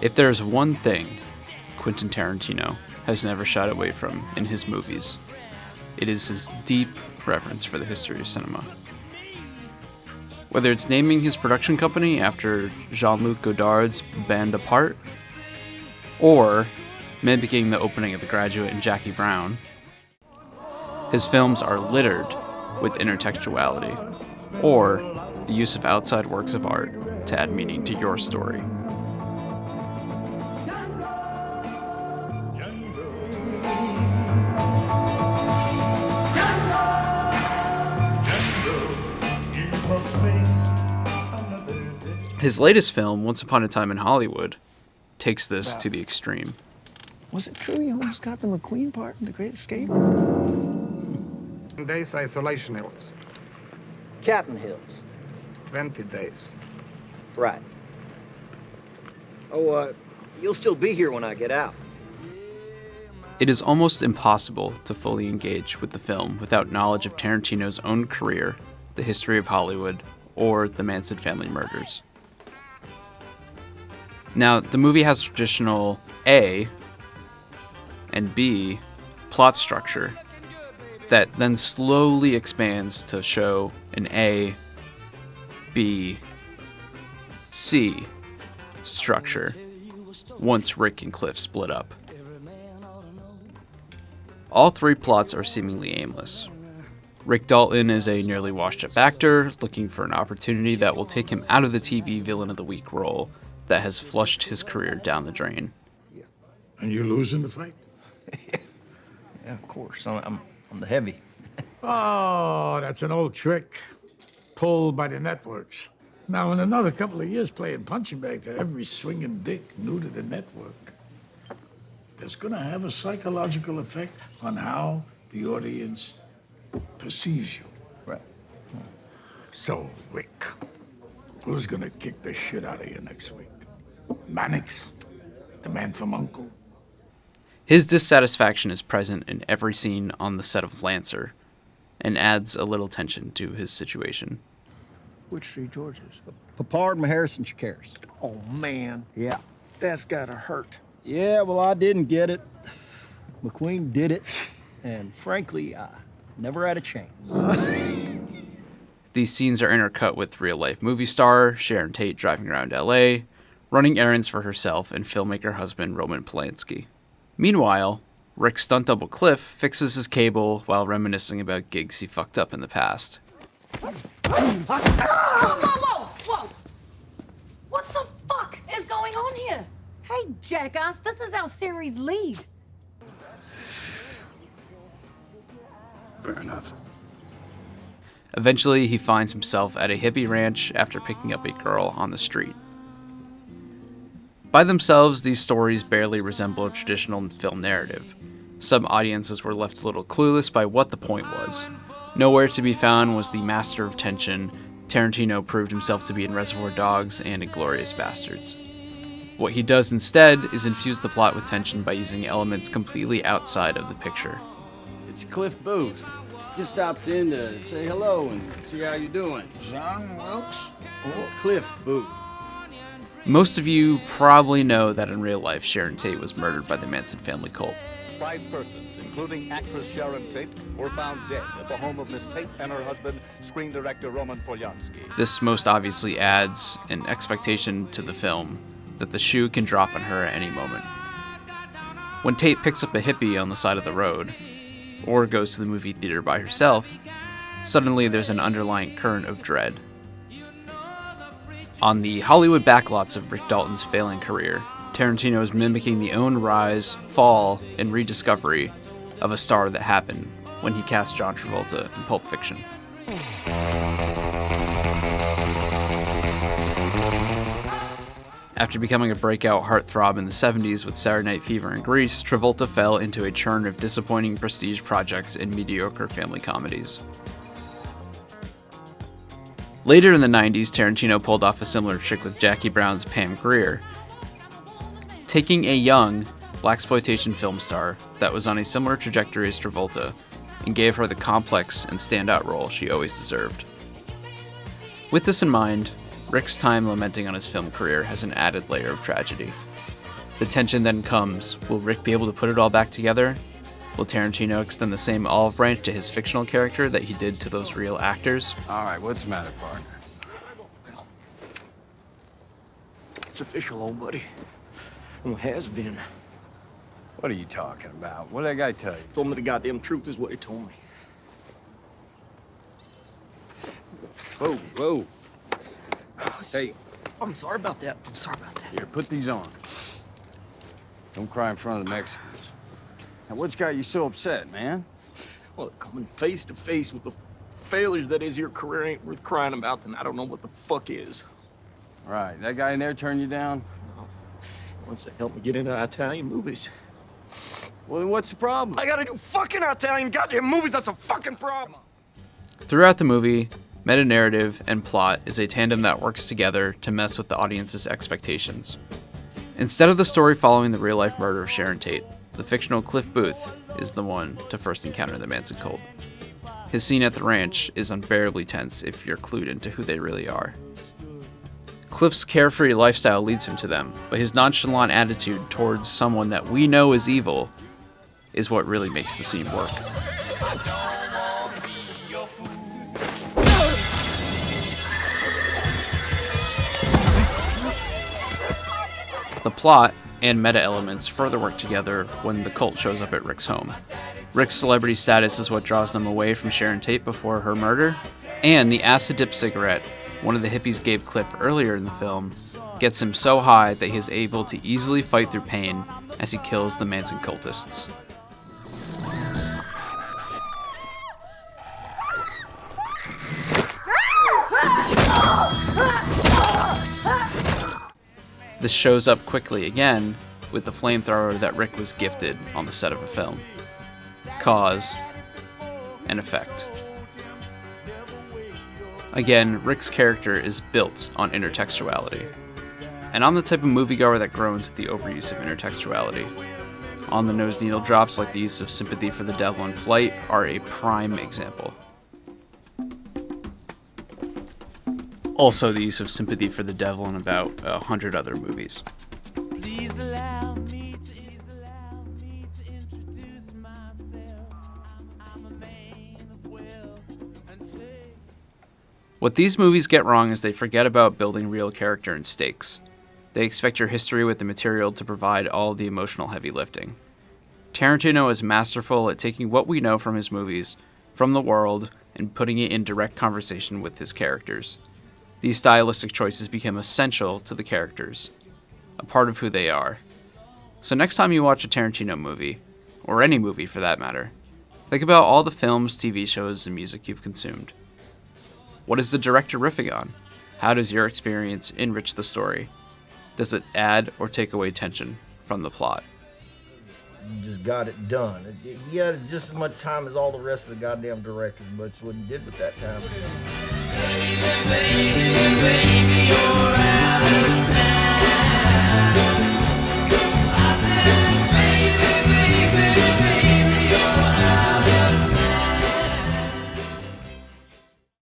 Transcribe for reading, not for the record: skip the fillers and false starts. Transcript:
If there's one thing Quentin Tarantino has never shied away from in his movies, it is his deep reverence for the history of cinema. Whether it's naming his production company after Jean-Luc Godard's Band Apart, or mimicking the opening of The Graduate and Jackie Brown, his films are littered with intertextuality, or the use of outside works of art to add meaning to your story. His latest film, Once Upon a Time in Hollywood, takes this to the extreme. Was it true you almost got the McQueen part in The Great Escape? Days isolation hills. Captain Hills. 20 days. Right. Oh, you'll still be here when I get out. It is almost impossible to fully engage with the film without knowledge of Tarantino's own career, the history of Hollywood, or the Manson family murders. Now, the movie has traditional A and B plot structure that then slowly expands to show an A, B, C structure once Rick and Cliff split up. All three plots are seemingly aimless. Rick Dalton is a nearly washed-up actor looking for an opportunity that will take him out of the TV villain of the week role that has flushed his career down the drain. And you losing the fight? Yeah, of course. I'm the heavy. Oh, that's an old trick pulled by the networks. Now, in another couple of years, playing punching bag to every swinging dick new to the network, that's gonna have a psychological effect on how the audience perceives you. Right. So, Rick, who's gonna kick the shit out of you next week? Mannix? The man from U.N.C.L.E.? His dissatisfaction is present in every scene on the set of Lancer, and adds a little tension to his situation. Which Three Georges? Papard and Harrison Chacaris. Oh, man. Yeah. That's gotta hurt. Yeah, well, I didn't get it. McQueen did it. And frankly, I never had a chance. These scenes are intercut with real-life movie star Sharon Tate driving around LA, running errands for herself and filmmaker husband Roman Polanski. Meanwhile, Rick's stunt double Cliff fixes his cable while reminiscing about gigs he fucked up in the past. Whoa, whoa, whoa! What the fuck is going on here? Hey, jackass, this is our series lead. Fair enough. Eventually, he finds himself at a hippie ranch after picking up a girl on the street. By themselves, these stories barely resemble a traditional film narrative. Some audiences were left a little clueless by what the point was. Nowhere to be found was the master of tension Tarantino proved himself to be in Reservoir Dogs and Inglourious Bastards. What he does instead is infuse the plot with tension by using elements completely outside of the picture. It's Cliff Booth. Just stopped in to say hello and see how you're doing. John Wilkes? Cliff Booth. Most of you probably know that in real life, Sharon Tate was murdered by the Manson family cult. 5 persons, including actress Sharon Tate, were found dead at the home of Miss Tate and her husband, screen director Roman Polanski. This most obviously adds an expectation to the film that the shoe can drop on her at any moment. When Tate picks up a hippie on the side of the road, or goes to the movie theater by herself, suddenly there's an underlying current of dread. On the Hollywood backlots of Rick Dalton's failing career, Tarantino is mimicking the own rise, fall, and rediscovery of a star that happened when he cast John Travolta in Pulp Fiction. After becoming a breakout heartthrob in the 70s with Saturday Night Fever and Grease, Travolta fell into a churn of disappointing prestige projects and mediocre family comedies. Later in the 90s, Tarantino pulled off a similar trick with Jackie Brown's Pam Grier, taking a young blaxploitation film star that was on a similar trajectory as Travolta and gave her the complex and standout role she always deserved. With this in mind, Rick's time lamenting on his film career has an added layer of tragedy. The tension then comes, will Rick be able to put it all back together? Will Tarantino extend the same olive branch to his fictional character that he did to those real actors? All right, what's the matter, partner? Well, it's official, old buddy. Well, it has been. What are you talking about? What did that guy tell you? Told me the goddamn truth is what he told me. Whoa, whoa. Hey, I'm sorry about that. I'm sorry about that. here, put these on. Don't cry in front of the Mexicans. Now, what's got you so upset, man? Well, coming face to face with the failures that is your career ain't worth crying about, then I don't know what the fuck is. All right, that guy in there turned you down? He wants to help me get into Italian movies. Well, then what's the problem? I gotta do fucking Italian goddamn movies. That's a fucking problem. Throughout the movie, meta-narrative and plot is a tandem that works together to mess with the audience's expectations. Instead of the story following the real-life murder of Sharon Tate, the fictional Cliff Booth is the one to first encounter the Manson cult. His scene at the ranch is unbearably tense if you're clued into who they really are. Cliff's carefree lifestyle leads him to them, but his nonchalant attitude towards someone that we know is evil is what really makes the scene work. The plot and meta elements further work together when the cult shows up at Rick's home. Rick's celebrity status is what draws them away from Sharon Tate before her murder, and the acid-dip cigarette one of the hippies gave Cliff earlier in the film gets him so high that he is able to easily fight through pain as he kills the Manson cultists. This shows up quickly again with the flamethrower that Rick was gifted on the set of a film. Cause and effect. Again, Rick's character is built on intertextuality. And I'm the type of moviegoer that groans at the overuse of intertextuality. On-the-nose needle drops like the use of Sympathy for the Devil in Flight are a prime example. Also the use of Sympathy for the Devil in about 100 other movies. What these movies get wrong is they forget about building real character and stakes. They expect your history with the material to provide all the emotional heavy lifting. Tarantino is masterful at taking what we know from his movies, from the world, and putting it in direct conversation with his characters. These stylistic choices become essential to the characters, a part of who they are. So next time you watch a Tarantino movie, or any movie for that matter, think about all the films, TV shows, and music you've consumed. What is the director riffing on? How does your experience enrich the story? Does it add or take away tension from the plot? You just got it done. He had just as much time as all the rest of the goddamn directors, but it's what he did with that time. Baby, baby, baby,